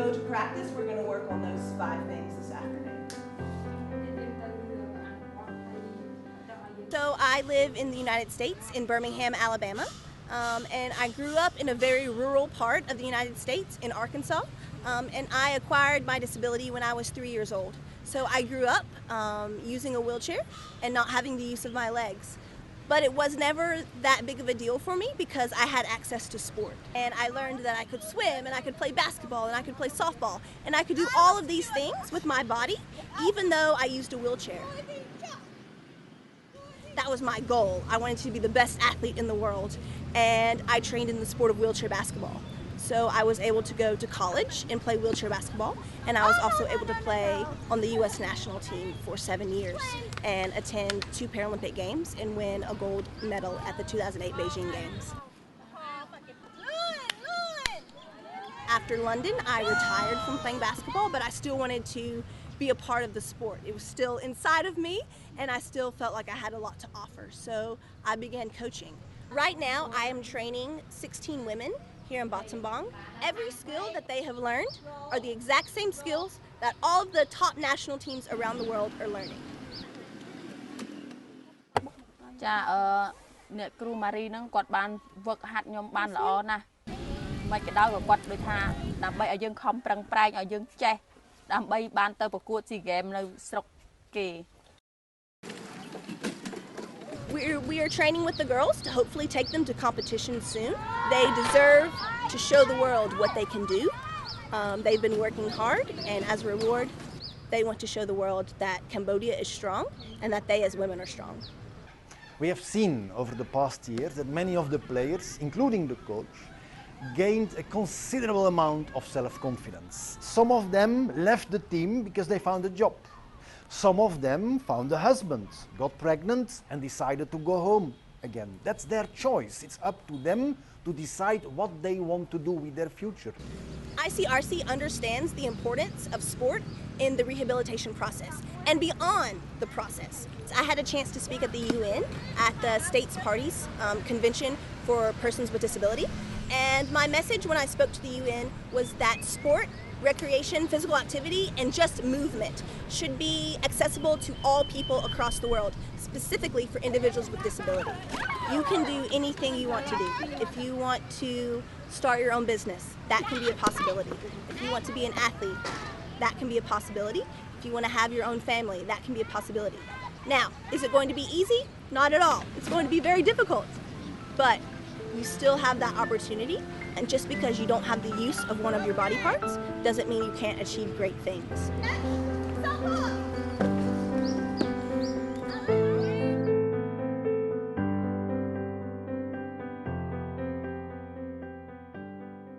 go to practice, we're going to work on those 5 things this afternoon. So I live in the United States, in Birmingham, Alabama, and I grew up in a very rural part of the United States, in Arkansas, and I acquired my disability when I was 3 years old. So I grew up using a wheelchair and not having the use of my legs. But it was never that big of a deal for me because I had access to sport. And I learned that I could swim and I could play basketball and I could play softball. And I could do all of these things with my body, even though I used a wheelchair. That was my goal. I wanted to be the best athlete in the world. And I trained in the sport of wheelchair basketball. So I was able to go to college and play wheelchair basketball, and I was also able to play on the U.S. national team for 7 years and attend 2 Paralympic Games and win a gold medal at the 2008 Beijing Games. After London, I retired from playing basketball, but I still wanted to be a part of the sport. It was still inside of me, and I still felt like I had a lot to offer, so I began coaching. Right now, I am training 16 women here in Battambang. Every skill that they have learned are the exact same skills that all of the top national teams around the world are learning. អ្នកគ្រូម៉ារីហ្នឹងគាត់បានវឹកហាត់ខ្ញុំបានល្អណាស់មិនក៏ដោយគាត់ដូចថាដើម្បីឲ្យយើងខំប្រឹងប្រែងឲ្យយើងចេះដើម្បីបានទៅប្រកួត SEA Games នៅស្រុកគេ We are training with the girls to hopefully take them to competition soon. They deserve to show the world what they can do. They've been working hard, and as a reward, they want to show the world that Cambodia is strong and that they as women are strong. We have seen over the past years that many of the players, including the coach, gained a considerable amount of self-confidence. Some of them left the team because they found a job. Some of them found a husband, got pregnant and decided to go home again. That's their choice. It's up to them to decide what they want to do with their future. ICRC understands the importance of sport in the rehabilitation process and beyond the process. I had a chance to speak at the UN at the States Parties Convention for Persons with Disability, and my message when I spoke to the UN was that sport, recreation, physical activity, and just movement should be accessible to all people across the world, specifically for individuals with disability. You can do anything you want to do. If you want to start your own business, that can be a possibility. If you want to be an athlete, that can be a possibility. If you want to have your own family, that can be a possibility. Now, is it going to be easy? Not at all. It's going to be very difficult. But you still have that opportunity, and just because you don't have the use of one of your body parts doesn't mean you can't achieve great things.